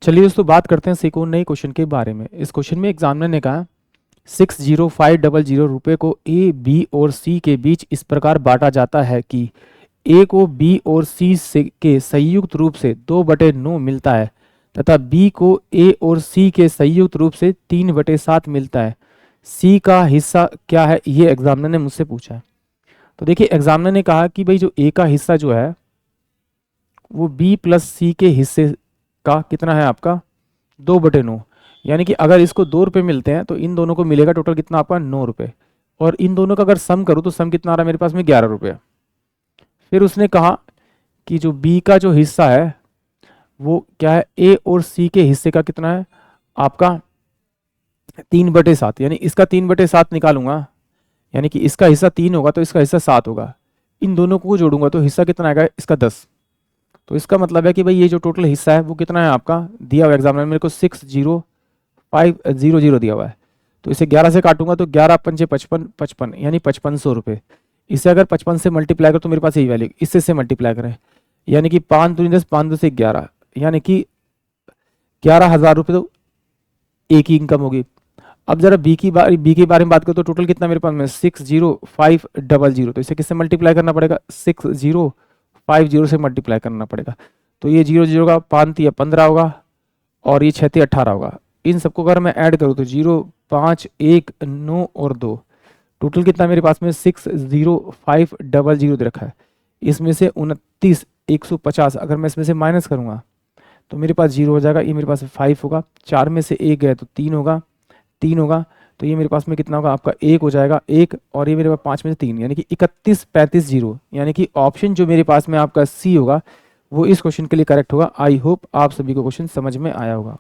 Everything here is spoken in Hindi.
चलिए दोस्तों बात करते हैं सेकंड नए क्वेश्चन के बारे में। इस क्वेश्चन में एग्जामिनर ने कहा 60500 रुपये को ए बी और सी के बीच इस प्रकार बांटा जाता है कि ए को बी और सी से के संयुक्त रूप से 2/9 मिलता है तथा बी को ए और सी के संयुक्त रूप से 3/7 मिलता है। सी का हिस्सा क्या है, ये एग्जामिनर ने मुझसे पूछा है। तो देखिए एग्जामिनर ने कहा कि भाई जो ए का हिस्सा जो है वो बी प्लस सी के हिस्से का कितना है आपका 2/9, यानी कि अगर इसको 2 रुपये मिलते हैं तो इन दोनों को मिलेगा टोटल कितना आपका 9 रुपये, और इन दोनों का अगर सम करूँ तो सम कितना आ रहा है मेरे पास में 11 रुपये। फिर उसने कहा कि जो बी का जो हिस्सा है वो क्या है, ए और सी के हिस्से का कितना है आपका 3/7, यानी इसका 3/7 निकालूंगा, यानी कि इसका हिस्सा 3 होगा तो इसका हिस्सा 7 होगा। इन दोनों को जोड़ूंगा तो हिस्सा कितना आएगा इसका 10। तो इसका मतलब है कि भाई ये जो टोटल हिस्सा है वो कितना है आपका दिया हुआ एग्जामिनर मेरे को 60500 दिया हुआ है। तो इसे 11 से काटूंगा तो 11 पंचे 55, 55 यानी 5500 रुपये। इसे अगर 55 से मल्टीप्लाई करो तो मेरे पास यही वैल्यू, इससे से मल्टीप्लाई करें यानी कि 5 दूनी 10, 5 2 से 11, यानी कि 11,000 रुपये तो एक ही इनकम होगी। अब जरा बी के बारे में बात करो तो टोटल कितना मेरे पास में 60500, तो इसे किससे मल्टीप्लाई करना पड़ेगा 6050 से मल्टीप्लाई करना पड़ेगा। तो ये 0 का 5 या 15 होगा और ये 6 18 होगा। इन सबको अगर मैं ऐड करूँ तो 0 5 1 9 और 2, टोटल कितना मेरे पास में 60500 दे रखा है। इसमें से 29,150 अगर मैं इसमें से माइनस करूँगा तो मेरे पास 0 हो जाएगा, ये मेरे पास 5 होगा, 4 में से 1 गया तो 3 होगा, 3 होगा तो ये मेरे पास में कितना होगा आपका 1 हो जाएगा 1, और ये मेरे पास 5 में से 3 यानी कि 31,35,0, यानी कि ऑप्शन जो मेरे पास में आपका सी होगा वो इस क्वेश्चन के लिए करेक्ट होगा। आई होप आप सभी को क्वेश्चन समझ में आया होगा।